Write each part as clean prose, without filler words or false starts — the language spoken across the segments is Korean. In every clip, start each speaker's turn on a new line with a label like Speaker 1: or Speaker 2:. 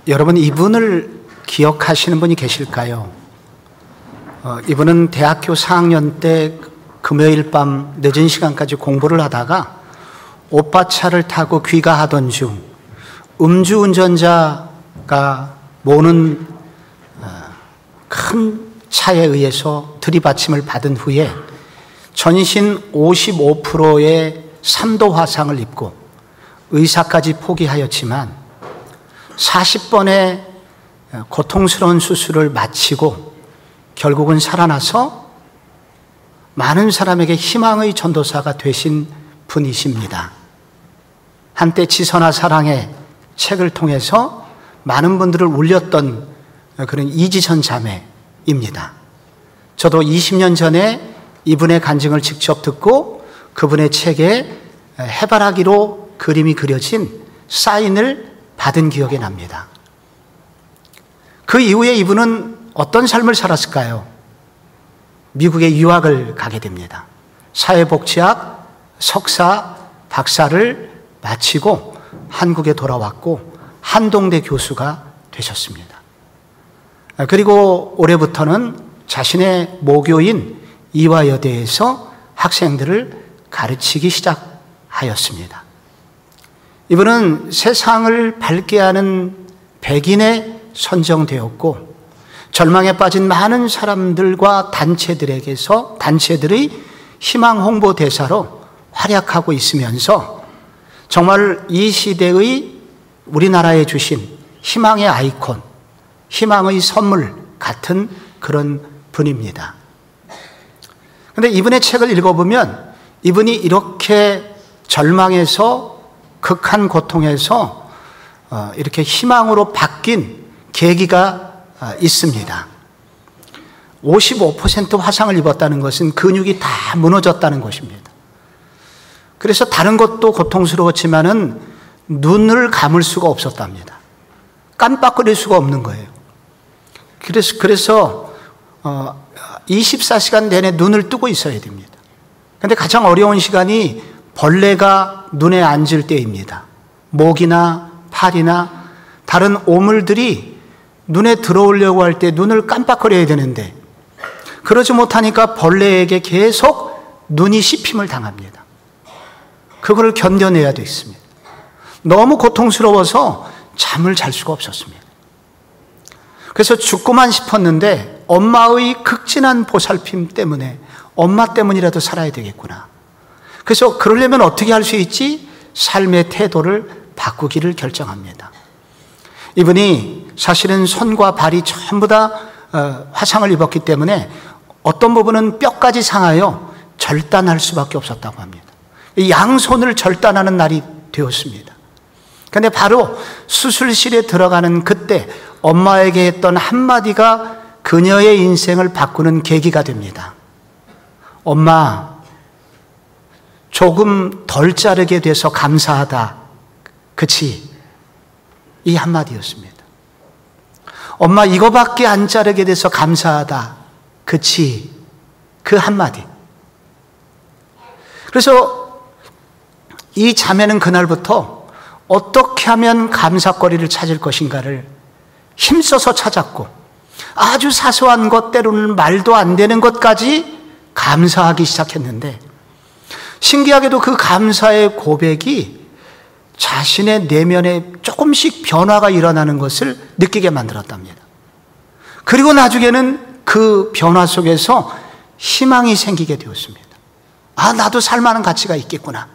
Speaker 1: 여러분, 이분을 기억하시는 분이 계실까요? 이분은 대학교 4학년 때 금요일 밤 늦은 시간까지 공부를 하다가 오빠 차를 타고 귀가하던 중 음주운전자가 모는 큰 차에 의해서 들이받침을 받은 후에 전신 55%의 3도 화상을 입고 의사까지 포기하였지만 40번의 고통스러운 수술을 마치고 결국은 살아나서 많은 사람에게 희망의 전도사가 되신 분이십니다. 한때 지선아 사랑의 책을 통해서 많은 분들을 울렸던 그런 이지선 자매입니다. 저도 20년 전에 이분의 간증을 직접 듣고 그분의 책에 해바라기로 그림이 그려진 사인을 받은 기억이 납니다. 그 이후에 이분은 어떤 삶을 살았을까요? 미국에 유학을 가게 됩니다. 사회복지학 석사, 박사를 마치고 한국에 돌아왔고 한동대 교수가 되셨습니다. 그리고 올해부터는 자신의 모교인 이화여대에서 학생들을 가르치기 시작하였습니다. 이분은 세상을 밝게 하는 백인에 선정되었고 절망에 빠진 많은 사람들과 단체들의 희망 홍보 대사로 활약하고 있으면서 정말 이 시대의 우리나라에 주신 희망의 아이콘, 희망의 선물 같은 그런 분입니다. 그런데 이분의 책을 읽어보면 이분이 이렇게 절망에서 극한 고통에서 이렇게 희망으로 바뀐 계기가 있습니다. 55% 화상을 입었다는 것은 근육이 다 무너졌다는 것입니다. 그래서 다른 것도 고통스러웠지만은 눈을 감을 수가 없었답니다. 깜빡거릴 수가 없는 거예요. 그래서 24시간 내내 눈을 뜨고 있어야 됩니다. 그런데 가장 어려운 시간이 벌레가 눈에 앉을 때입니다. 목이나 팔이나 다른 오물들이 눈에 들어오려고 할 때 눈을 깜빡거려야 되는데 그러지 못하니까 벌레에게 계속 눈이 씹힘을 당합니다. 그걸 견뎌내야 됐습니다. 너무 고통스러워서 잠을 잘 수가 없었습니다. 그래서 죽고만 싶었는데 엄마의 극진한 보살핌 때문에 엄마 때문이라도 살아야 되겠구나. 그래서 그러려면 어떻게 할 수 있지? 삶의 태도를 바꾸기를 결정합니다. 이분이 사실은 손과 발이 전부 다 화상을 입었기 때문에 어떤 부분은 뼈까지 상하여 절단할 수밖에 없었다고 합니다. 양손을 절단하는 날이 되었습니다. 그런데 바로 수술실에 들어가는 그때 엄마에게 했던 한마디가 그녀의 인생을 바꾸는 계기가 됩니다. 엄마, 조금 덜 자르게 돼서 감사하다. 그치? 이 한마디였습니다. 엄마, 이거밖에 안 자르게 돼서 감사하다. 그치? 그 한마디. 그래서 이 자매는 그날부터 어떻게 하면 감사거리를 찾을 것인가를 힘써서 찾았고 아주 사소한 것, 때로는 말도 안 되는 것까지 감사하기 시작했는데 신기하게도 그 감사의 고백이 자신의 내면에 조금씩 변화가 일어나는 것을 느끼게 만들었답니다. 그리고 나중에는 그 변화 속에서 희망이 생기게 되었습니다. 아, 나도 살만한 가치가 있겠구나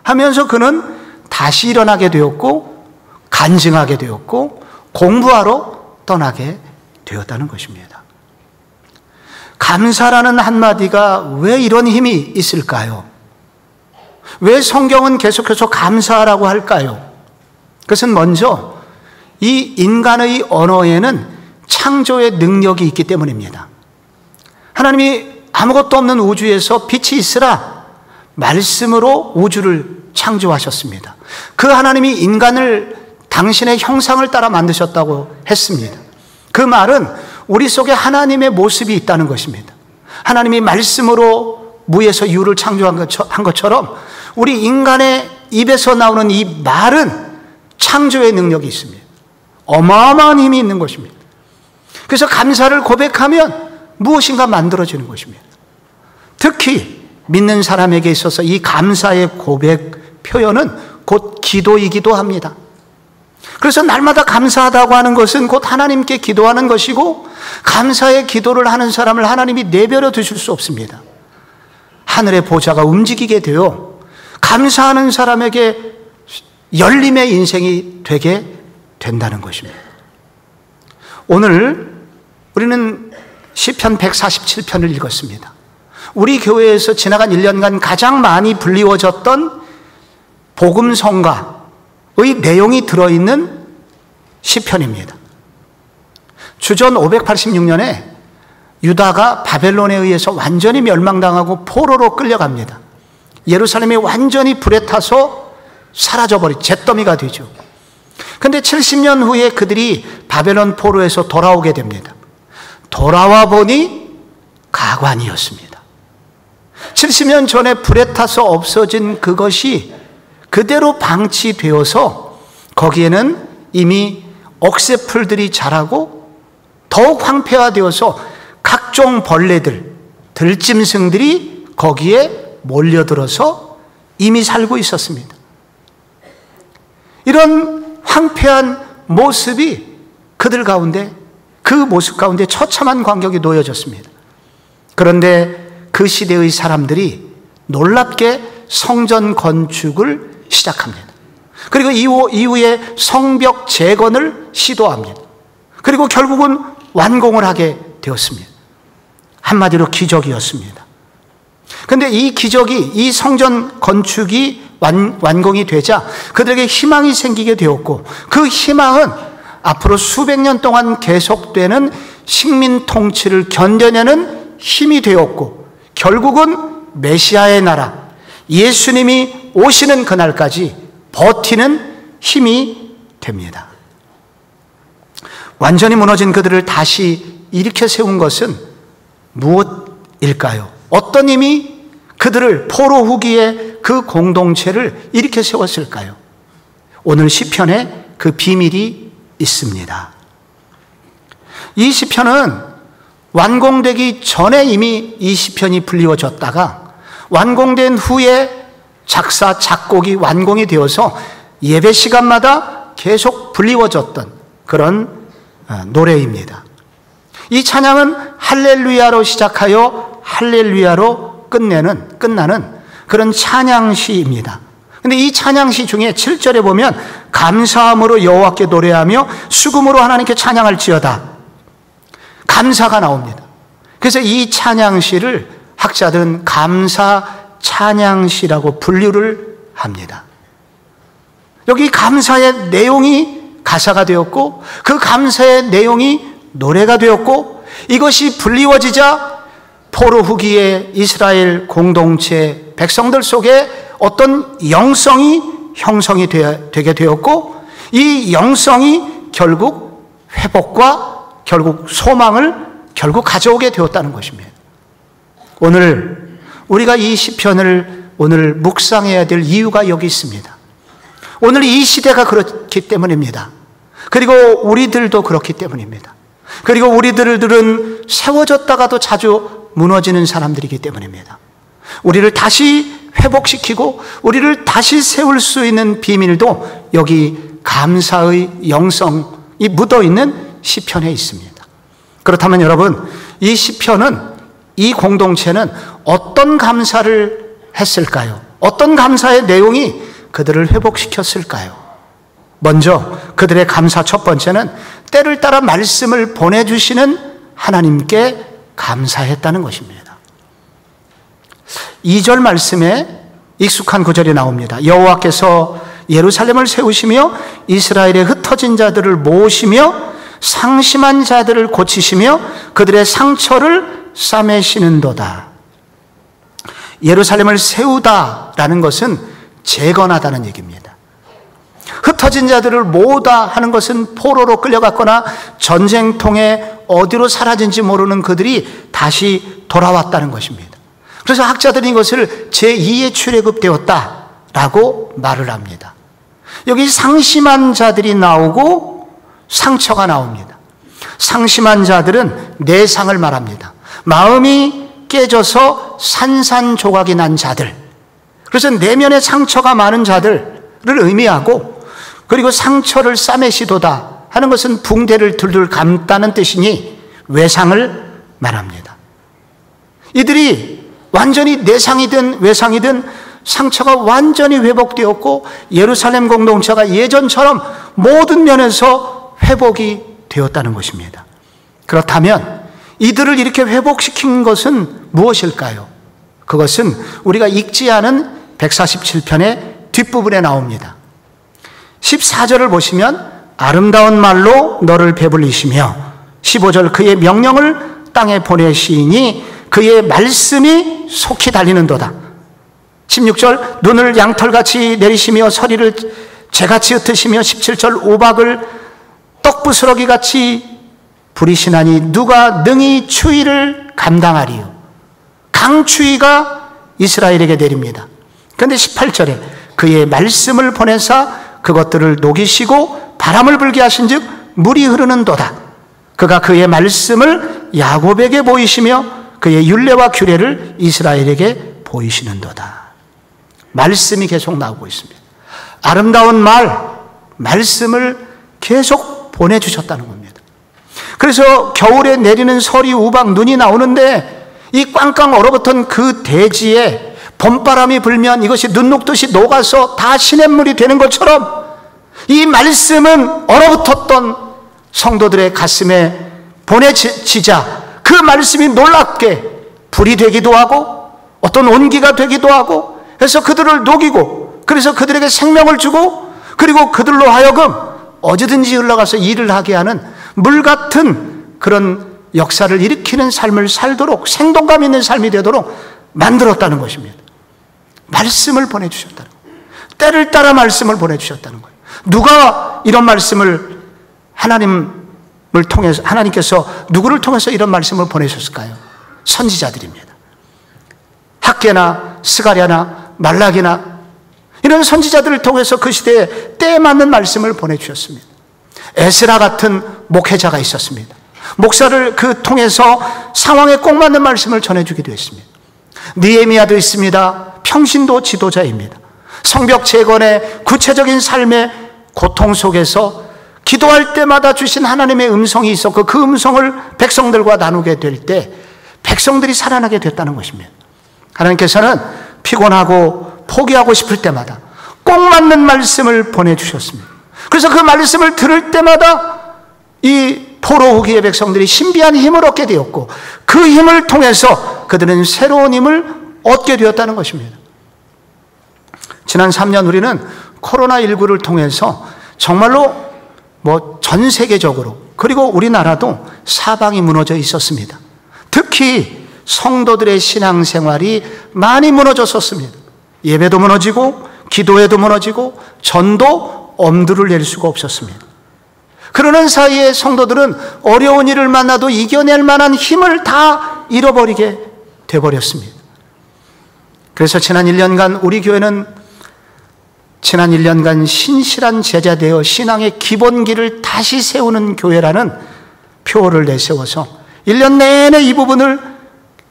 Speaker 1: 하면서 그는 다시 일어나게 되었고 간증하게 되었고 공부하러 떠나게 되었다는 것입니다. 감사라는 한마디가 왜 이런 힘이 있을까요? 왜 성경은 계속해서 감사하라고 할까요? 그것은 먼저 이 인간의 언어에는 창조의 능력이 있기 때문입니다. 하나님이 아무것도 없는 우주에서 빛이 있으라 말씀으로 우주를 창조하셨습니다. 그 하나님이 인간을 당신의 형상을 따라 만드셨다고 했습니다. 그 말은 우리 속에 하나님의 모습이 있다는 것입니다. 하나님이 말씀으로 무에서 유를 창조한 것처럼 우리 인간의 입에서 나오는 이 말은 창조의 능력이 있습니다. 어마어마한 힘이 있는 것입니다. 그래서 감사를 고백하면 무엇인가 만들어지는 것입니다. 특히 믿는 사람에게 있어서 이 감사의 고백 표현은 곧 기도이기도 합니다. 그래서 날마다 감사하다고 하는 것은 곧 하나님께 기도하는 것이고, 감사의 기도를 하는 사람을 하나님이 내버려 두실 수 없습니다. 하늘의 보좌가 움직이게 되어 감사하는 사람에게 열림의 인생이 되게 된다는 것입니다. 오늘 우리는 시편 147편을 읽었습니다. 우리 교회에서 지나간 1년간 가장 많이 불리워졌던 복음성가의 내용이 들어있는 시편입니다. 주전 586년에 유다가 바벨론에 의해서 완전히 멸망당하고 포로로 끌려갑니다. 예루살렘이 완전히 불에 타서 사라져버린 잿더미가 되죠. 그런데 70년 후에 그들이 바벨론 포로에서 돌아오게 됩니다. 돌아와 보니 가관이었습니다. 70년 전에 불에 타서 없어진 그것이 그대로 방치되어서 거기에는 이미 억새풀들이 자라고 더욱 황폐화되어서 각종 벌레들, 들짐승들이 거기에 몰려들어서 이미 살고 있었습니다. 이런 황폐한 모습이 그들 가운데, 그 모습 가운데 처참한 광경이 놓여졌습니다. 그런데 그 시대의 사람들이 놀랍게 성전 건축을 시작합니다. 그리고 이후에 성벽 재건을 시도합니다. 그리고 결국은 완공을 하게 되었습니다. 한마디로 기적이었습니다. 그런데 이 기적이, 이 성전 건축이 완공이 되자 그들에게 희망이 생기게 되었고, 그 희망은 앞으로 수백 년 동안 계속되는 식민 통치를 견뎌내는 힘이 되었고, 결국은 메시아의 나라, 예수님이 오시는 그날까지 버티는 힘이 됩니다. 완전히 무너진 그들을 다시 일으켜 세운 것은 무엇일까요? 어떤 힘이 그들을 포로 후기에 그 공동체를 일으켜 세웠을까요? 오늘 시편에 그 비밀이 있습니다. 이 시편은 완공되기 전에 이미 이 시편이 불리워졌다가 완공된 후에 작사, 작곡이 완공이 되어서 예배 시간마다 계속 불리워졌던 그런 노래입니다. 이 찬양은 할렐루야로 시작하여 할렐루야로 끝나는 그런 찬양시입니다. 근데 이 찬양시 중에 7절에 보면 감사함으로 여호와께 노래하며 수금으로 하나님께 찬양할지어다, 감사가 나옵니다. 그래서 이 찬양시를 학자들은 감사 찬양시라고 분류를 합니다. 여기 감사의 내용이 가사가 되었고, 그 감사의 내용이 노래가 되었고, 이것이 불리워지자 포로 후기의 이스라엘 공동체 백성들 속에 어떤 영성이 형성이 되게 되었고, 이 영성이 결국 회복과 결국 소망을 결국 가져오게 되었다는 것입니다. 오늘 우리가 이 시편을 오늘 묵상해야 될 이유가 여기 있습니다. 오늘 이 시대가 그렇기 때문입니다. 그리고 우리들도 그렇기 때문입니다. 그리고 우리들은 세워졌다가도 자주 무너지는 사람들이기 때문입니다. 우리를 다시 회복시키고 우리를 다시 세울 수 있는 비밀도 여기 감사의 영성이 묻어있는 시편에 있습니다. 그렇다면 여러분, 이 시편은, 이 공동체는 어떤 감사를 했을까요? 어떤 감사의 내용이 그들을 회복시켰을까요? 먼저 그들의 감사 첫 번째는 때를 따라 말씀을 보내주시는 하나님께 감사했다는 것입니다. 2절 말씀에 익숙한 구절이 나옵니다. 여호와께서 예루살렘을 세우시며 이스라엘의 흩어진 자들을 모으시며 상심한 자들을 고치시며 그들의 상처를 싸매시는도다. 예루살렘을 세우다라는 것은 재건하다는 얘기입니다. 흩어진 자들을 모으다 하는 것은 포로로 끌려갔거나 전쟁통에 어디로 사라진지 모르는 그들이 다시 돌아왔다는 것입니다. 그래서 학자들이 이것을 제2의 출애굽되었다라고 말을 합니다. 여기 상심한 자들이 나오고 상처가 나옵니다. 상심한 자들은 내상을 말합니다. 마음이 깨져서 산산조각이 난 자들, 그래서 내면에 상처가 많은 자들을 의미하고, 그리고 상처를 싸매시도다 하는 것은 붕대를 둘둘 감다는 뜻이니 외상을 말합니다. 이들이 완전히 내상이든 외상이든 상처가 완전히 회복되었고, 예루살렘 공동체가 예전처럼 모든 면에서 회복이 되었다는 것입니다. 그렇다면 이들을 이렇게 회복시킨 것은 무엇일까요? 그것은 우리가 읽지 않은 147편의 뒷부분에 나옵니다. 14절을 보시면 아름다운 말로 너를 배불리시며, 15절 그의 명령을 땅에 보내시니 그의 말씀이 속히 달리는도다. 16절 눈을 양털같이 내리시며 서리를 재같이 흩으시며, 17절 오박을 떡부스러기같이 부리시나니 누가 능히 추위를 감당하리요. 강추위가 이스라엘에게 내립니다. 그런데 18절에 그의 말씀을 보내사 그것들을 녹이시고 바람을 불게 하신즉 물이 흐르는도다. 그가 그의 말씀을 야곱에게 보이시며 그의 율례와 규례를 이스라엘에게 보이시는도다. 말씀이 계속 나오고 있습니다. 아름다운 말씀을 계속 보내주셨다는 겁니다. 그래서 겨울에 내리는 서리, 우박, 눈이 나오는데 이 꽝꽝 얼어붙은 그 대지에 봄바람이 불면 이것이 눈 녹듯이 녹아서 다 시냇물이 되는 것처럼 이 말씀은 얼어붙었던 성도들의 가슴에 보내지자 그 말씀이 놀랍게 불이 되기도 하고 어떤 온기가 되기도 하고 해서 그들을 녹이고, 그래서 그들에게 생명을 주고, 그리고 그들로 하여금 어디든지 흘러가서 일을 하게 하는 물 같은 그런 역사를 일으키는 삶을 살도록, 생동감 있는 삶이 되도록 만들었다는 것입니다. 말씀을 보내주셨다는 거예요. 때를 따라 말씀을 보내주셨다는 거예요. 누가 이런 말씀을 하나님께서 누구를 통해서 이런 말씀을 보내셨을까요? 선지자들입니다. 학개나 스가랴나 말라기나 이런 선지자들을 통해서 그 시대에 때에 맞는 말씀을 보내주셨습니다. 에스라 같은 목회자가 있었습니다. 목사를 그 통해서 상황에 꼭 맞는 말씀을 전해주기도 했습니다. 느헤미야도 있습니다. 평신도 지도자입니다. 성벽 재건의 구체적인 삶의 고통 속에서 기도할 때마다 주신 하나님의 음성이 있었고 그 음성을 백성들과 나누게 될 때 백성들이 살아나게 됐다는 것입니다. 하나님께서는 피곤하고 포기하고 싶을 때마다 꼭 맞는 말씀을 보내주셨습니다. 그래서 그 말씀을 들을 때마다 이 포로 후기의 백성들이 신비한 힘을 얻게 되었고 그 힘을 통해서 그들은 새로운 힘을 얻게 되었다는 것입니다. 지난 3년 우리는 코로나19를 통해서 정말로 전 세계적으로 그리고 우리나라도 사방이 무너져 있었습니다. 특히 성도들의 신앙생활이 많이 무너졌었습니다. 예배도 무너지고 기도회도 무너지고 전도 엄두를 낼 수가 없었습니다. 그러는 사이에 성도들은 어려운 일을 만나도 이겨낼 만한 힘을 다 잃어버리게 돼버렸습니다. 그래서 지난 1년간 우리 교회는 신실한 제자 되어 신앙의 기본기를 다시 세우는 교회라는 표어를 내세워서 1년 내내 이 부분을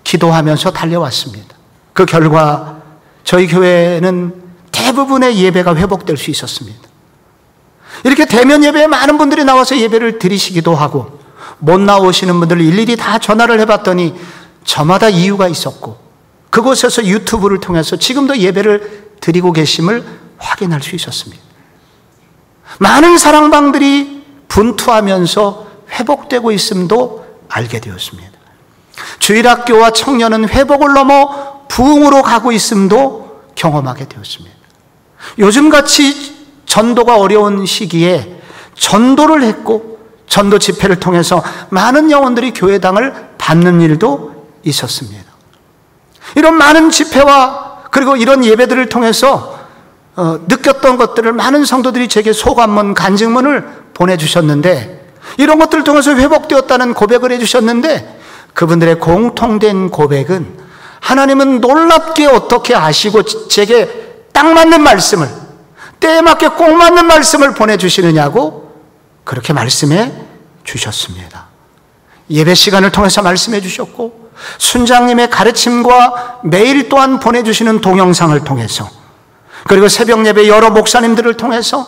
Speaker 1: 기도하면서 달려왔습니다. 그 결과 저희 교회는 대부분의 예배가 회복될 수 있었습니다. 이렇게 대면 예배에 많은 분들이 나와서 예배를 드리시기도 하고 못 나오시는 분들을 일일이 다 전화를 해봤더니 저마다 이유가 있었고 그곳에서 유튜브를 통해서 지금도 예배를 드리고 계심을 확인할 수 있었습니다. 많은 사랑방들이 분투하면서 회복되고 있음도 알게 되었습니다. 주일학교와 청년은 회복을 넘어 부흥으로 가고 있음도 경험하게 되었습니다. 요즘같이 전도가 어려운 시기에 전도를 했고 전도 집회를 통해서 많은 영혼들이 교회당을 받는 일도 있었습니다. 이런 많은 집회와 그리고 이런 예배들을 통해서 느꼈던 것들을 많은 성도들이 제게 소감문, 간증문을 보내주셨는데 이런 것들을 통해서 회복되었다는 고백을 해주셨는데 그분들의 공통된 고백은 하나님은 놀랍게 어떻게 아시고 제게 딱 맞는 말씀을 때에 맞게 꼭 맞는 말씀을 보내주시느냐고 그렇게 말씀해 주셨습니다. 예배 시간을 통해서 말씀해 주셨고, 순장님의 가르침과 매일 또한 보내주시는 동영상을 통해서, 그리고 새벽 예배 여러 목사님들을 통해서,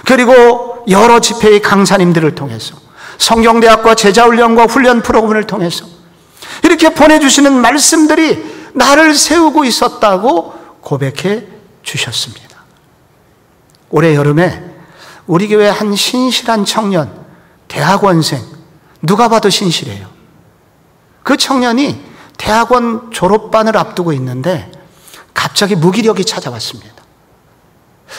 Speaker 1: 그리고 여러 집회의 강사님들을 통해서, 성경대학과 제자훈련과 훈련 프로그램을 통해서 이렇게 보내주시는 말씀들이 나를 세우고 있었다고 고백해 주셨습니다. 올해 여름에 우리 교회 한 신실한 청년, 대학원생, 누가 봐도 신실해요. 그 청년이 대학원 졸업반을 앞두고 있는데 갑자기 무기력이 찾아왔습니다.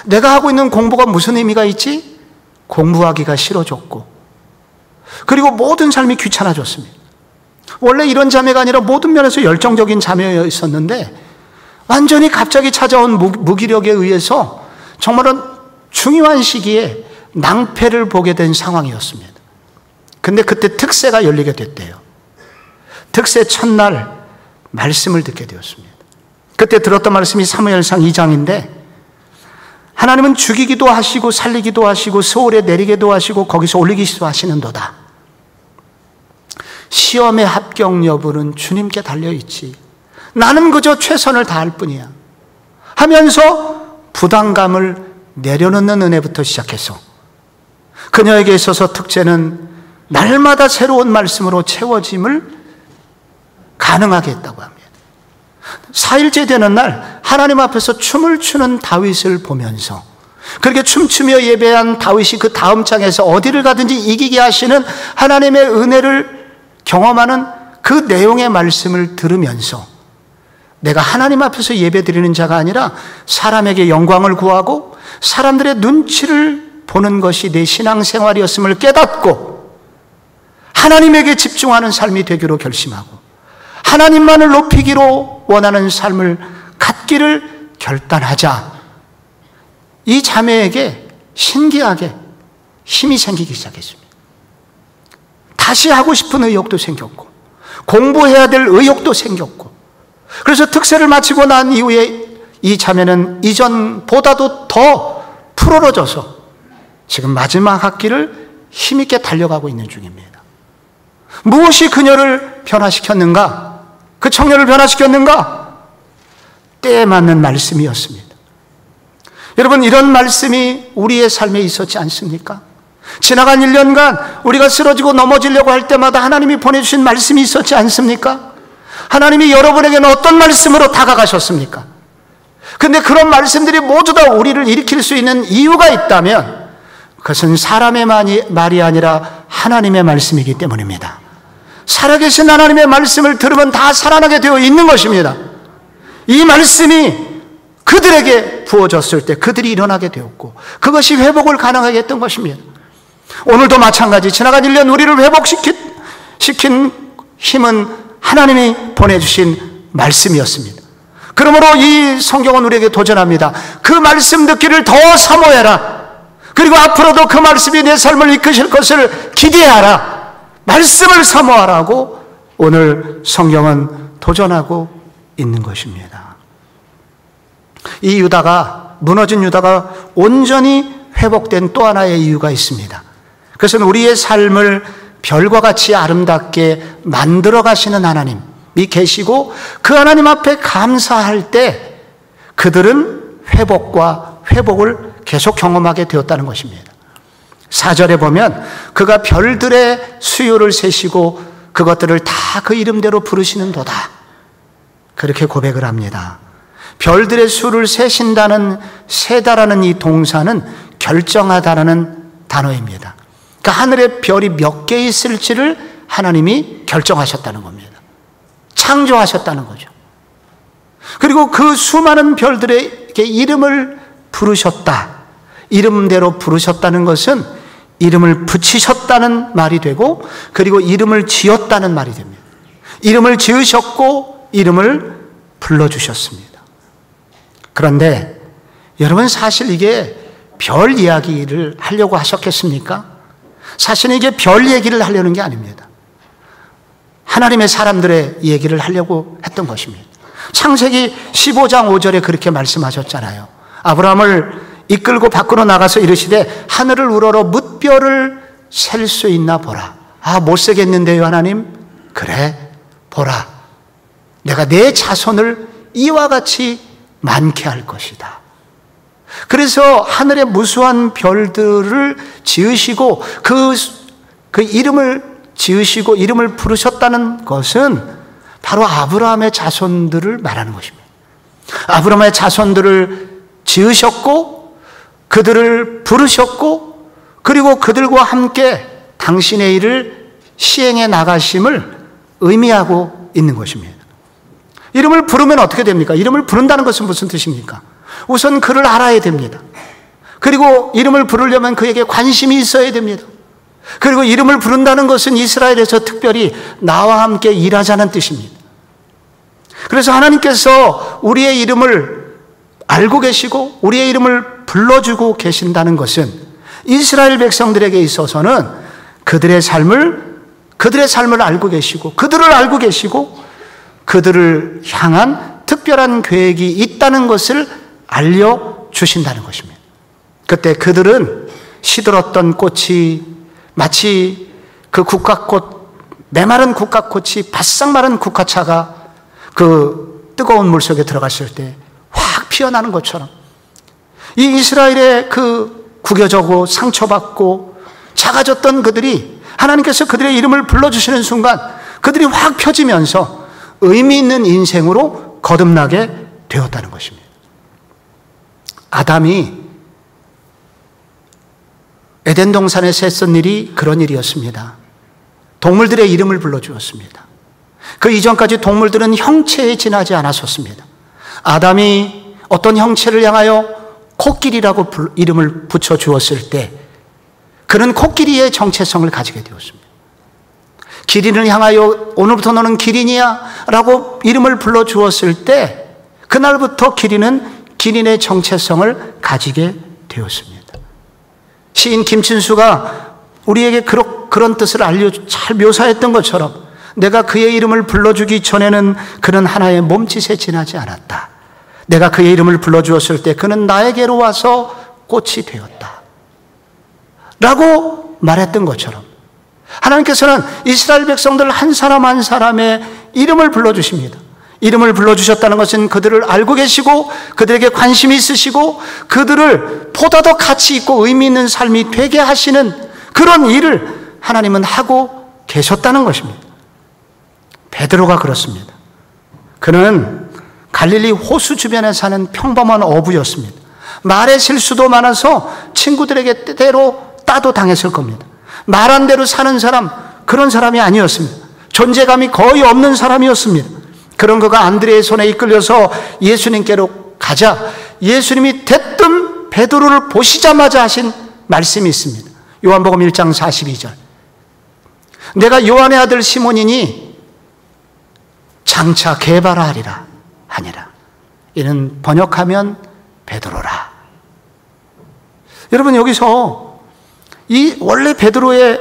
Speaker 1: 내가 하고 있는 공부가 무슨 의미가 있지? 공부하기가 싫어졌고, 그리고 모든 삶이 귀찮아졌습니다. 원래 이런 자매가 아니라 모든 면에서 열정적인 자매였었는데 완전히 갑자기 찾아온 무기력에 의해서 정말은 중요한 시기에 낭패를 보게 된 상황이었습니다. 근데 그때 특세가 열리게 됐대요. 특세 첫날 말씀을 듣게 되었습니다. 그때 들었던 말씀이 사무엘상 2장인데, 하나님은 죽이기도 하시고 살리기도 하시고 서울에 내리기도 하시고 거기서 올리기도 하시는도다. 시험의 합격 여부는 주님께 달려있지, 나는 그저 최선을 다할 뿐이야 하면서 부담감을 내려놓는 은혜부터 시작해서 그녀에게 있어서 특제는 날마다 새로운 말씀으로 채워짐을 가능하게 했다고 합니다. 4일째 되는 날 하나님 앞에서 춤을 추는 다윗을 보면서, 그렇게 춤추며 예배한 다윗이 그 다음 장에서 어디를 가든지 이기게 하시는 하나님의 은혜를 경험하는 그 내용의 말씀을 들으면서, 내가 하나님 앞에서 예배드리는 자가 아니라 사람에게 영광을 구하고 사람들의 눈치를 보는 것이 내 신앙생활이었음을 깨닫고 하나님에게 집중하는 삶이 되기로 결심하고 하나님만을 높이기로 원하는 삶을 갖기를 결단하자, 이 자매에게 신기하게 힘이 생기기 시작했습니다. 다시 하고 싶은 의욕도 생겼고 공부해야 될 의욕도 생겼고, 그래서 특세를 마치고 난 이후에 이 자매는 이전보다도 더 풀어져서 지금 마지막 학기를 힘있게 달려가고 있는 중입니다. 무엇이 그녀를 변화시켰는가? 그 청년을 변화시켰는가? 때에 맞는 말씀이었습니다. 여러분, 이런 말씀이 우리의 삶에 있었지 않습니까? 지나간 1년간 우리가 쓰러지고 넘어지려고 할 때마다 하나님이 보내주신 말씀이 있었지 않습니까? 하나님이 여러분에게는 어떤 말씀으로 다가가셨습니까? 근데 그런 말씀들이 모두 다 우리를 일으킬 수 있는 이유가 있다면 그것은 사람의 말이 아니라 하나님의 말씀이기 때문입니다. 살아계신 하나님의 말씀을 들으면 다 살아나게 되어 있는 것입니다. 이 말씀이 그들에게 부어졌을 때 그들이 일어나게 되었고 그것이 회복을 가능하게 했던 것입니다. 오늘도 마찬가지, 지나간 1년 우리를 회복시킨 힘은 하나님이 보내주신 말씀이었습니다. 그러므로 이 성경은 우리에게 도전합니다. 그 말씀 듣기를 더 사모해라. 그리고 앞으로도 그 말씀이 내 삶을 이끄실 것을 기대하라. 말씀을 사모하라고 오늘 성경은 도전하고 있는 것입니다. 이 유다가, 무너진 유다가 온전히 회복된 또 하나의 이유가 있습니다. 그것은 우리의 삶을 별과 같이 아름답게 만들어 가시는 하나님이 계시고 그 하나님 앞에 감사할 때 그들은 회복을 계속 경험하게 되었다는 것입니다. 4절에 보면 그가 별들의 수요를 세시고 그것들을 다 그 이름대로 부르시는도다, 그렇게 고백을 합니다. 별들의 수를 세다라는 이 동사는 결정하다라는 단어입니다. 그러니까 하늘에 별이 몇 개 있을지를 하나님이 결정하셨다는 겁니다. 창조하셨다는 거죠. 그리고 그 수많은 별들에게 이름을 부르셨다. 이름대로 부르셨다는 것은 이름을 붙이셨다는 말이 되고, 그리고 이름을 지었다는 말이 됩니다. 이름을 지으셨고 이름을 불러주셨습니다. 그런데 여러분, 사실 이게 별 이야기를 하려고 하셨겠습니까? 사실은 이게 별 얘기를 하려는 게 아닙니다. 하나님의 사람들의 얘기를 하려고 했던 것입니다. 창세기 15장 5절에 그렇게 말씀하셨잖아요. 아브라함을 이끌고 밖으로 나가서 이르시되 하늘을 우러러 뭇별을 셀 수 있나 보라. 아, 못 세겠는데요, 하나님? 그래, 보라. 내가 내 자손을 이와 같이 많게 할 것이다. 그래서 하늘의 무수한 별들을 지으시고 그 이름을 지으시고 이름을 부르셨다는 것은 바로 아브라함의 자손들을 말하는 것입니다. 아브라함의 자손들을 지으셨고 그들을 부르셨고 그리고 그들과 함께 당신의 일을 시행해 나가심을 의미하고 있는 것입니다. 이름을 부르면 어떻게 됩니까? 이름을 부른다는 것은 무슨 뜻입니까? 우선 그를 알아야 됩니다. 그리고 이름을 부르려면 그에게 관심이 있어야 됩니다. 그리고 이름을 부른다는 것은 이스라엘에서 특별히 나와 함께 일하자는 뜻입니다. 그래서 하나님께서 우리의 이름을 알고 계시고 우리의 이름을 불러주고 계신다는 것은 이스라엘 백성들에게 있어서는 그들의 삶을 알고 계시고 그들을 알고 계시고 그들을 향한 특별한 계획이 있다는 것을 알려주신다는 것입니다. 그때 그들은 시들었던 꽃이 마치 그 국화꽃, 메마른 국화꽃이 바싹 마른 국화차가 그 뜨거운 물속에 들어갔을 때 확 피어나는 것처럼 이 이스라엘의 그 구겨져고 상처받고 작아졌던 그들이 하나님께서 그들의 이름을 불러주시는 순간 그들이 확 펴지면서 의미 있는 인생으로 거듭나게 되었다는 것입니다. 아담이 에덴 동산에서 했던 일이 그런 일이었습니다. 동물들의 이름을 불러주었습니다. 그 이전까지 동물들은 형체에 지나지 않았었습니다. 아담이 어떤 형체를 향하여 코끼리라고 이름을 붙여주었을 때 그는 코끼리의 정체성을 가지게 되었습니다. 기린을 향하여 오늘부터 너는 기린이야 라고 이름을 불러주었을 때 그날부터 기린은 기린의 정체성을 가지게 되었습니다. 시인 김춘수가 우리에게 그런 뜻을 잘 묘사했던 것처럼 내가 그의 이름을 불러주기 전에는 그는 하나의 몸짓에 지나지 않았다. 내가 그의 이름을 불러주었을 때 그는 나에게로 와서 꽃이 되었다 라고 말했던 것처럼 하나님께서는 이스라엘 백성들 한 사람 한 사람의 이름을 불러주십니다. 이름을 불러주셨다는 것은 그들을 알고 계시고 그들에게 관심이 있으시고 그들을 보다 더 가치 있고 의미 있는 삶이 되게 하시는 그런 일을 하나님은 하고 계셨다는 것입니다. 베드로가 그렇습니다. 그는 갈릴리 호수 주변에 사는 평범한 어부였습니다. 말의 실수도 많아서 친구들에게 때때로 따도 당했을 겁니다. 말한 대로 사는 사람, 그런 사람이 아니었습니다. 존재감이 거의 없는 사람이었습니다. 그런 그가 안드레의 손에 이끌려서 예수님께로 가자 예수님이 대뜸 베드로를 보시자마자 하신 말씀이 있습니다. 요한복음 1장 42절. 내가 요한의 아들 시몬이니 장차 게바라 하니라. 이는 번역하면 베드로라. 여러분 여기서 이 원래 베드로의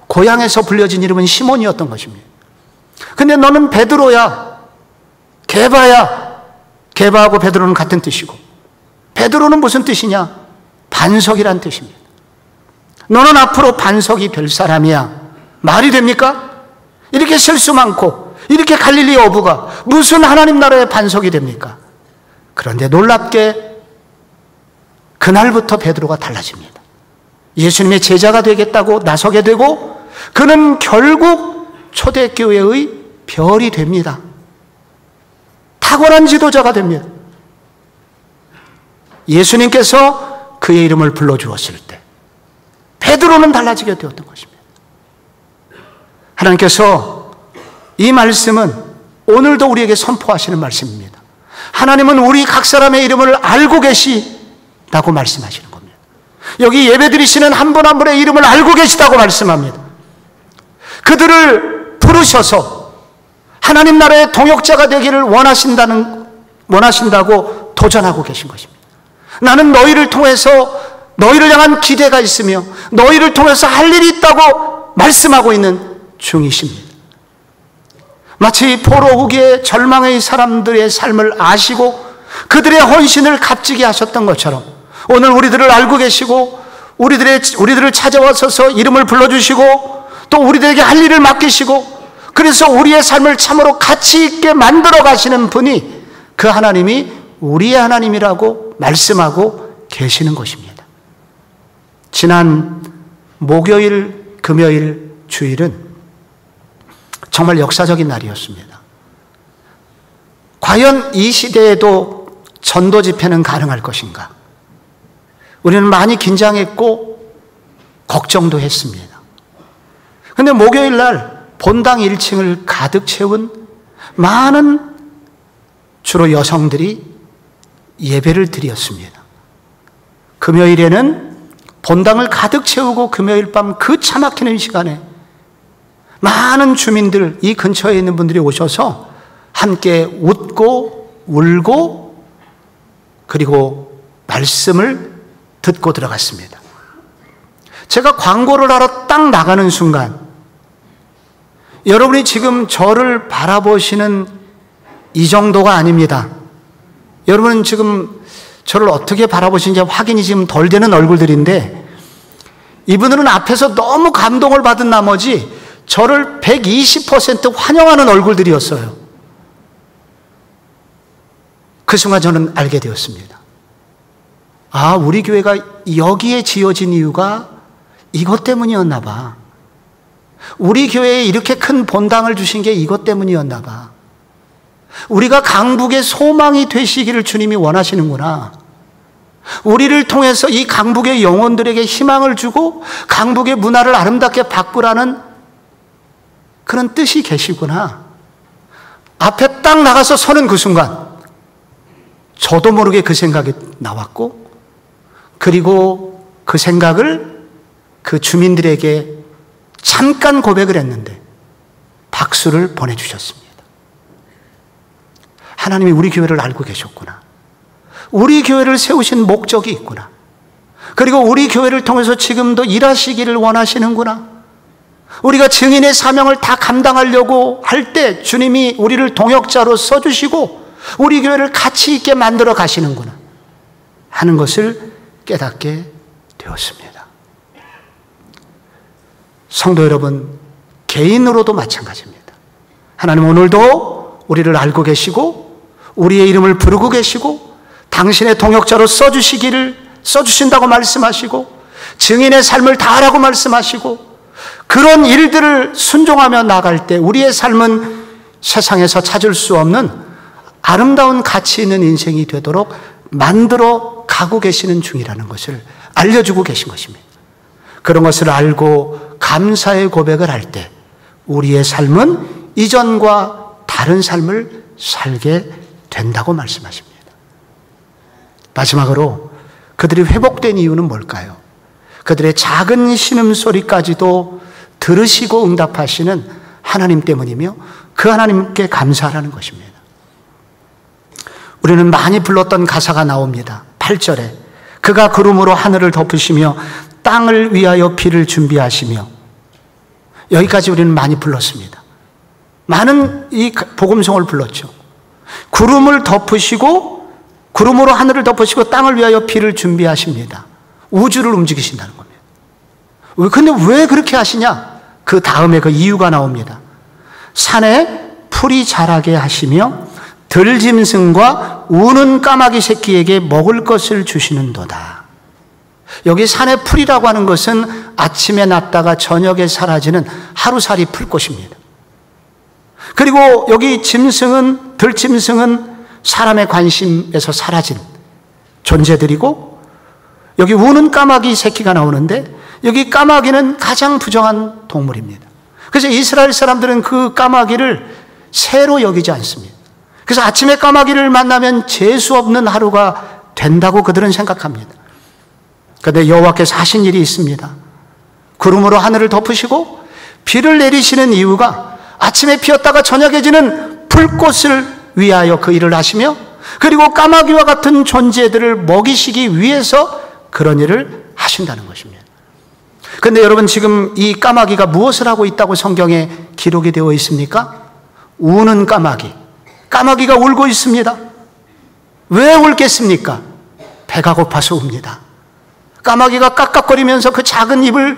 Speaker 1: 고향에서 불려진 이름은 시몬이었던 것입니다. 근데 너는 베드로야, 게바야. 게바하고 베드로는 같은 뜻이고 베드로는 무슨 뜻이냐? 반석이란 뜻입니다. 너는 앞으로 반석이 될 사람이야. 말이 됩니까? 이렇게 실수 많고 이렇게 갈릴리 어부가 무슨 하나님 나라의 반석이 됩니까? 그런데 놀랍게 그날부터 베드로가 달라집니다. 예수님의 제자가 되겠다고 나서게 되고 그는 결국 초대교회의 별이 됩니다. 탁월한 지도자가 됩니다. 예수님께서 그의 이름을 불러주었을 때 베드로는 달라지게 되었던 것입니다. 하나님께서 이 말씀은 오늘도 우리에게 선포하시는 말씀입니다. 하나님은 우리 각 사람의 이름을 알고 계시다고 말씀하시는 겁니다. 여기 예배드리시는 한 분 한 분의 이름을 알고 계시다고 말씀합니다. 그들을 부르셔서 하나님 나라의 동역자가 되기를 원하신다고 도전하고 계신 것입니다. 나는 너희를 통해서 너희를 향한 기대가 있으며 너희를 통해서 할 일이 있다고 말씀하고 있는 중이십니다. 마치 포로 후기의 절망의 사람들의 삶을 아시고 그들의 헌신을 값지게 하셨던 것처럼 오늘 우리들을 알고 계시고 우리들을 찾아와서 이름을 불러주시고 또 우리들에게 할 일을 맡기시고 그래서 우리의 삶을 참으로 가치 있게 만들어 가시는 분이 그 하나님이 우리의 하나님이라고 말씀하고 계시는 것입니다. 지난 목요일, 금요일, 주일은 정말 역사적인 날이었습니다. 과연 이 시대에도 전도 집회는 가능할 것인가? 우리는 많이 긴장했고 걱정도 했습니다. 그런데 목요일 날 본당 1층을 가득 채운 많은 주로 여성들이 예배를 드렸습니다. 금요일에는 본당을 가득 채우고 금요일 밤 그 차 막히는 시간에 많은 주민들, 이 근처에 있는 분들이 오셔서 함께 웃고 울고 그리고 말씀을 듣고 들어갔습니다. 제가 광고를 하러 딱 나가는 순간 여러분이 지금 저를 바라보시는 이 정도가 아닙니다. 여러분은 지금 저를 어떻게 바라보시는지 확인이 지금 덜 되는 얼굴들인데 이분들은 앞에서 너무 감동을 받은 나머지 저를 120% 환영하는 얼굴들이었어요. 그 순간 저는 알게 되었습니다. 아, 우리 교회가 여기에 지어진 이유가 이것 때문이었나 봐. 우리 교회에 이렇게 큰 본당을 주신 게 이것 때문이었나 봐. 우리가 강북의 소망이 되시기를 주님이 원하시는구나. 우리를 통해서 이 강북의 영혼들에게 희망을 주고 강북의 문화를 아름답게 바꾸라는 그런 뜻이 계시구나. 앞에 딱 나가서 서는 그 순간 저도 모르게 그 생각이 나왔고 그리고 그 생각을 그 주민들에게 잠깐 고백을 했는데 박수를 보내주셨습니다. 하나님이 우리 교회를 알고 계셨구나. 우리 교회를 세우신 목적이 있구나. 그리고 우리 교회를 통해서 지금도 일하시기를 원하시는구나. 우리가 증인의 사명을 다 감당하려고 할 때 주님이 우리를 동역자로 써주시고 우리 교회를 가치 있게 만들어 가시는구나 하는 것을 깨닫게 되었습니다. 성도 여러분, 개인으로도 마찬가지입니다. 하나님 오늘도 우리를 알고 계시고 우리의 이름을 부르고 계시고 당신의 동역자로 써주신다고 말씀하시고 증인의 삶을 다하라고 말씀하시고 그런 일들을 순종하며 나갈 때 우리의 삶은 세상에서 찾을 수 없는 아름다운 가치 있는 인생이 되도록 만들어 가고 계시는 중이라는 것을 알려주고 계신 것입니다. 그런 것을 알고 감사의 고백을 할 때 우리의 삶은 이전과 다른 삶을 살게 된다고 말씀하십니다. 마지막으로 그들이 회복된 이유는 뭘까요? 그들의 작은 신음소리까지도 들으시고 응답하시는 하나님 때문이며 그 하나님께 감사하라는 것입니다. 우리는 많이 불렀던 가사가 나옵니다. 8절에 그가 구름으로 하늘을 덮으시며 땅을 위하여 비를 준비하시며 여기까지 우리는 많이 불렀습니다. 많은 이 복음성을 불렀죠. 구름을 덮으시고 구름으로 하늘을 덮으시고 땅을 위하여 비를 준비하십니다. 우주를 움직이신다는 겁니다. 근데 왜 그렇게 하시냐? 그 다음에 그 이유가 나옵니다. 산에 풀이 자라게 하시며 들짐승과 우는 까마귀 새끼에게 먹을 것을 주시는도다. 여기 산의 풀이라고 하는 것은 아침에 났다가 저녁에 사라지는 하루살이 풀꽃입니다. 그리고 여기 짐승은, 들짐승은 사람의 관심에서 사라진 존재들이고 여기 우는 까마귀 새끼가 나오는데 여기 까마귀는 가장 부정한 동물입니다. 그래서 이스라엘 사람들은 그 까마귀를 새로 여기지 않습니다. 그래서 아침에 까마귀를 만나면 재수 없는 하루가 된다고 그들은 생각합니다. 그런데 여호와께서 하신 일이 있습니다. 구름으로 하늘을 덮으시고 비를 내리시는 이유가 아침에 피었다가 저녁에 지는 풀꽃을 위하여 그 일을 하시며 그리고 까마귀와 같은 존재들을 먹이시기 위해서 그런 일을 하신다는 것입니다. 그런데 여러분 지금 이 까마귀가 무엇을 하고 있다고 성경에 기록이 되어 있습니까? 우는 까마귀. 까마귀가 울고 있습니다. 왜 울겠습니까? 배가 고파서 웁니다. 까마귀가 깍깍거리면서 그 작은 입을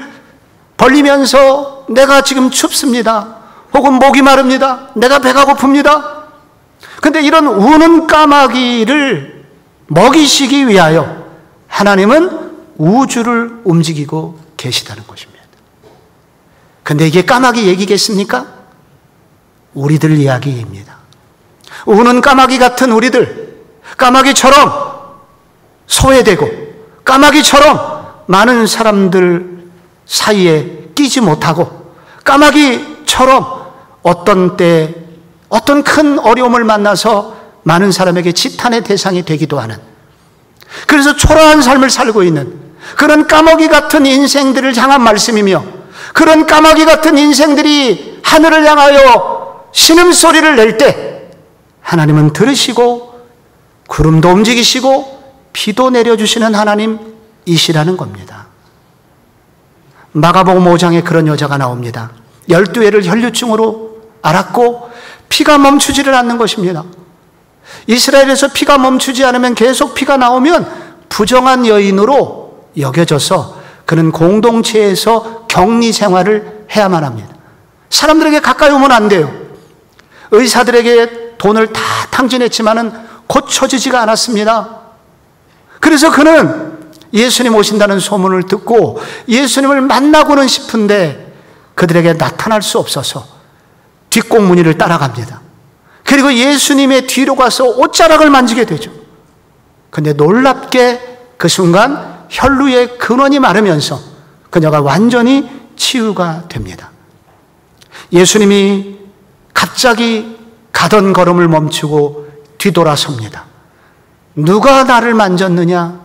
Speaker 1: 벌리면서 내가 지금 춥습니다. 혹은 목이 마릅니다. 내가 배가 고픕니다. 근데 이런 우는 까마귀를 먹이시기 위하여 하나님은 우주를 움직이고 계시다는 것입니다. 근데 이게 까마귀 얘기겠습니까? 우리들 이야기입니다. 우는 까마귀 같은 우리들, 까마귀처럼 소외되고 까마귀처럼 많은 사람들 사이에 끼지 못하고 까마귀처럼 어떤 때 어떤 큰 어려움을 만나서 많은 사람에게 지탄의 대상이 되기도 하는, 그래서 초라한 삶을 살고 있는 그런 까마귀 같은 인생들을 향한 말씀이며, 그런 까마귀 같은 인생들이 하늘을 향하여 신음소리를 낼 때 하나님은 들으시고 구름도 움직이시고 비도 내려주시는 하나님이시라는 겁니다. 마가복음 5장에 그런 여자가 나옵니다. 12회를 혈류증으로 앓았고 피가 멈추지를 않는 것입니다. 이스라엘에서 피가 멈추지 않으면, 계속 피가 나오면 부정한 여인으로 여겨져서 그는 공동체에서 격리 생활을 해야만 합니다. 사람들에게 가까이 오면 안 돼요. 의사들에게 돈을 다 탕진했지만은 고쳐지지가 않았습니다. 그래서 그는 예수님 오신다는 소문을 듣고 예수님을 만나고는 싶은데 그들에게 나타날 수 없어서 뒷공무니를 따라갑니다. 그리고 예수님의 뒤로 가서 옷자락을 만지게 되죠. 근데 놀랍게 그 순간 혈루의 근원이 마르면서 그녀가 완전히 치유가 됩니다. 예수님이 갑자기 가던 걸음을 멈추고 뒤돌아섭니다. 누가 나를 만졌느냐?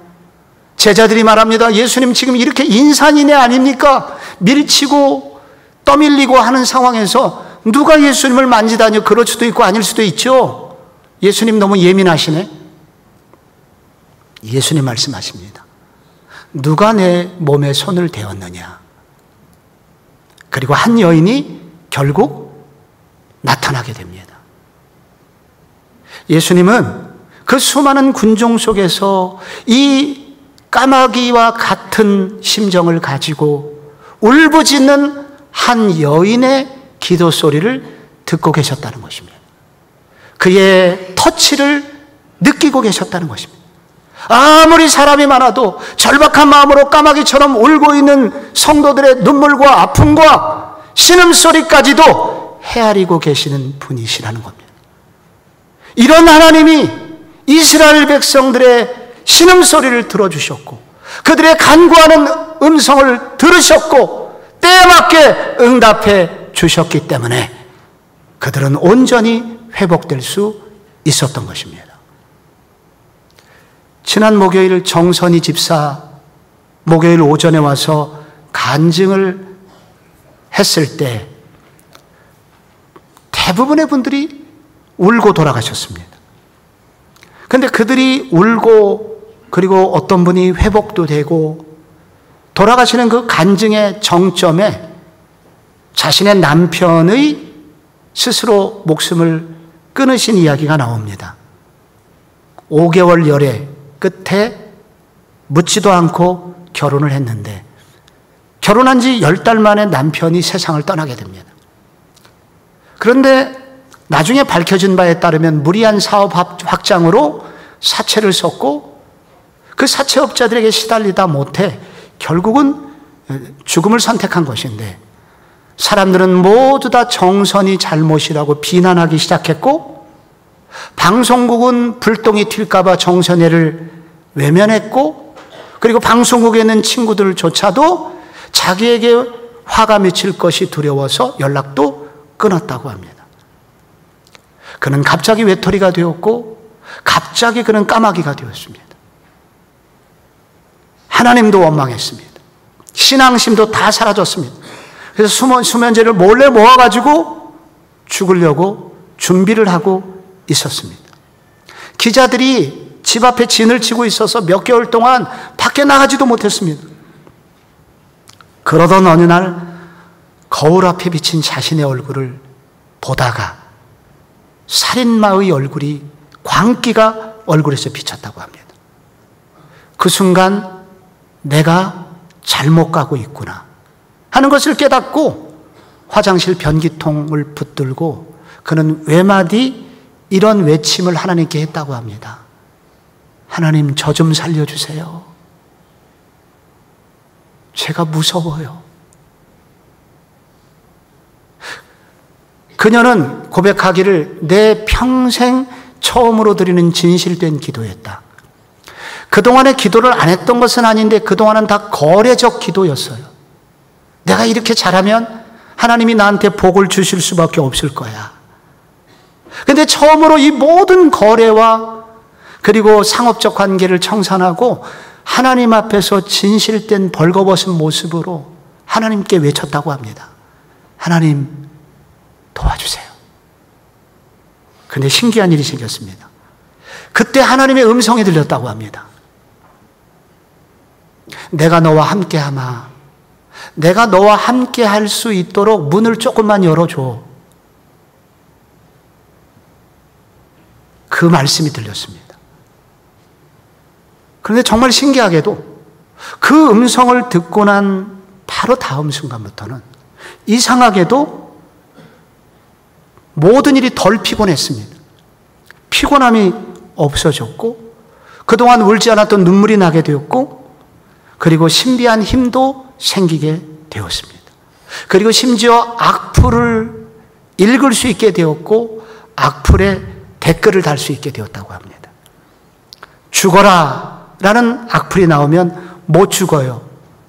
Speaker 1: 제자들이 말합니다. 예수님 지금 이렇게 인산인해 아닙니까? 밀치고 떠밀리고 하는 상황에서 누가 예수님을 만지다니요? 그럴 수도 있고 아닐 수도 있죠. 예수님 너무 예민하시네. 예수님 말씀하십니다. 누가 내 몸에 손을 대었느냐? 그리고 한 여인이 결국 나타나게 됩니다. 예수님은 그 수많은 군종 속에서 이 까마귀와 같은 심정을 가지고 울부짖는 한 여인의 기도 소리를 듣고 계셨다는 것입니다. 그의 터치를 느끼고 계셨다는 것입니다. 아무리 사람이 많아도 절박한 마음으로 까마귀처럼 울고 있는 성도들의 눈물과 아픔과 신음소리까지도 헤아리고 계시는 분이시라는 겁니다. 이런 하나님이 이스라엘 백성들의 신음소리를 들어주셨고 그들의 간구하는 음성을 들으셨고 때에 맞게 응답해 주셨기 때문에 그들은 온전히 회복될 수 있었던 것입니다. 지난 목요일 정선희 집사 목요일 오전에 와서 간증을 했을 때 대부분의 분들이 울고 돌아가셨습니다. 그런데 그들이 울고 그리고 어떤 분이 회복도 되고 돌아가시는 그 간증의 정점에 자신의 남편의 스스로 목숨을 끊으신 이야기가 나옵니다. 5개월 열애 끝에 묻지도 않고 결혼을 했는데 결혼한 지 10달 만에 남편이 세상을 떠나게 됩니다. 그런데 나중에 밝혀진 바에 따르면 무리한 사업 확장으로 사채를 썼고 그 사채업자들에게 시달리다 못해 결국은 죽음을 선택한 것인데 사람들은 모두 다 정선이 잘못이라고 비난하기 시작했고 방송국은 불똥이 튈까 봐 정선혜를 외면했고 그리고 방송국에 있는 친구들조차도 자기에게 화가 미칠 것이 두려워서 연락도 끊었다고 합니다. 그는 갑자기 외톨이가 되었고 갑자기 그는 까마귀가 되었습니다. 하나님도 원망했습니다. 신앙심도 다 사라졌습니다. 그래서 수면제를 몰래 모아가지고 죽으려고 준비를 하고 있었습니다. 기자들이 집 앞에 진을 치고 있어서 몇 개월 동안 밖에 나가지도 못했습니다. 그러던 어느 날 거울 앞에 비친 자신의 얼굴을 보다가 살인마의 얼굴이 광기가 얼굴에서 비쳤다고 합니다. 그 순간 내가 잘못 가고 있구나 하는 것을 깨닫고 화장실 변기통을 붙들고 그는 외마디 이런 외침을 하나님께 했다고 합니다. 하나님, 저 좀 살려주세요. 제가 무서워요. 그녀는 고백하기를 내 평생 처음으로 드리는 진실된 기도였다. 그동안의 기도를 안 했던 것은 아닌데 그동안은 다 거래적 기도였어요. 내가 이렇게 잘하면 하나님이 나한테 복을 주실 수밖에 없을 거야. 근데 처음으로 이 모든 거래와 그리고 상업적 관계를 청산하고 하나님 앞에서 진실된 벌거벗은 모습으로 하나님께 외쳤다고 합니다. 하나님, 도와주세요. 근데 신기한 일이 생겼습니다. 그때 하나님의 음성이 들렸다고 합니다. 내가 너와 함께하마. 내가 너와 함께 할 수 있도록 문을 조금만 열어줘. 그 말씀이 들렸습니다. 그런데 정말 신기하게도 그 음성을 듣고 난 바로 다음 순간부터는 이상하게도 모든 일이 덜 피곤했습니다. 피곤함이 없어졌고 그동안 울지 않았던 눈물이 나게 되었고 그리고 신비한 힘도 생기게 되었습니다. 그리고 심지어 악플을 읽을 수 있게 되었고 악플에 댓글을 달 수 있게 되었다고 합니다. 죽어라 라는 악플이 나오면 못 죽어요.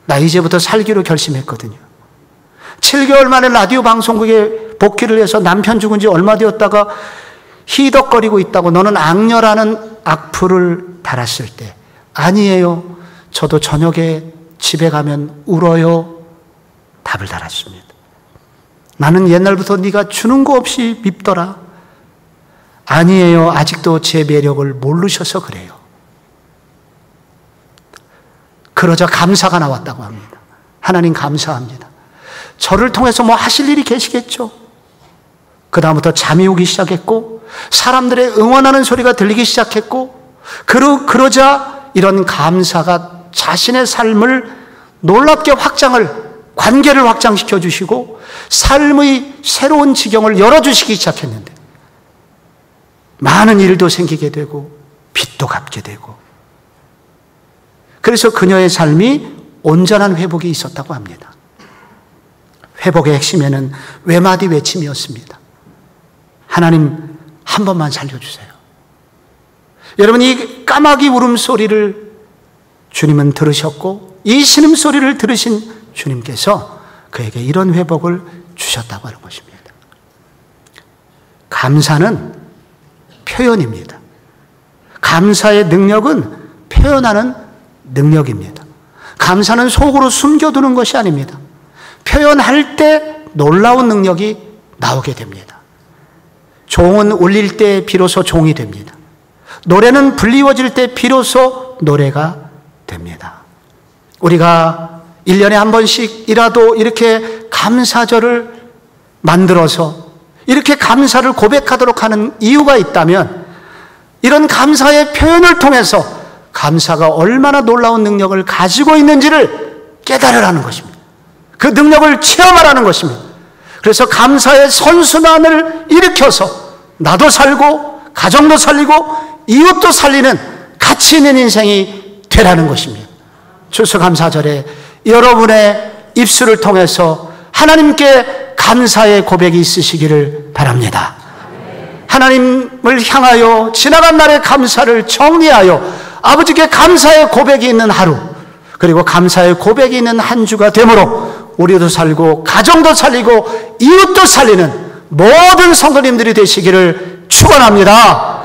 Speaker 1: 나 이제부터 살기로 결심했거든요. 7개월 만에 라디오 방송국에 복귀를 해서 남편 죽은 지 얼마 되었다가 희덕거리고 있다고 너는 악녀라는 악플을 달았을 때 아니에요. 저도 저녁에 집에 가면 울어요. 답을 달았습니다. 나는 옛날부터 네가 주는 거 없이 밉더라. 아니에요. 아직도 제 매력을 모르셔서 그래요. 그러자 감사가 나왔다고 합니다. 하나님 감사합니다. 저를 통해서 뭐 하실 일이 계시겠죠. 그 다음부터 잠이 오기 시작했고 사람들의 응원하는 소리가 들리기 시작했고 그러자 이런 감사가 자신의 삶을 놀랍게 관계를 확장시켜 주시고 삶의 새로운 지경을 열어주시기 시작했는데 많은 일도 생기게 되고 빚도 갚게 되고 그래서 그녀의 삶이 온전한 회복이 있었다고 합니다. 회복의 핵심에는 외마디 외침이었습니다. 하나님, 한 번만 살려주세요. 여러분, 이 까마귀 울음소리를 주님은 들으셨고 이 신음소리를 들으신 주님께서 그에게 이런 회복을 주셨다고 하는 것입니다. 감사는 표현입니다. 감사의 능력은 표현하는 능력입니다. 감사는 속으로 숨겨두는 것이 아닙니다. 표현할 때 놀라운 능력이 나오게 됩니다. 종은 울릴 때 비로소 종이 됩니다. 노래는 불리워질 때 비로소 노래가 됩니다. 우리가 1년에 한 번씩이라도 이렇게 감사절을 만들어서 이렇게 감사를 고백하도록 하는 이유가 있다면 이런 감사의 표현을 통해서 감사가 얼마나 놀라운 능력을 가지고 있는지를 깨달으라는 것입니다. 그 능력을 체험하라는 것입니다. 그래서 감사의 선순환을 일으켜서 나도 살고 가정도 살리고 이웃도 살리는 가치 있는 인생이 되라는 것입니다. 추수감사절에 여러분의 입술을 통해서 하나님께 감사의 고백이 있으시기를 바랍니다. 하나님을 향하여 지나간 날의 감사를 정리하여 아버지께 감사의 고백이 있는 하루, 그리고 감사의 고백이 있는 한 주가 되므로 우리도 살고 가정도 살리고 이웃도 살리는 모든 성도님들이 되시기를 축원합니다.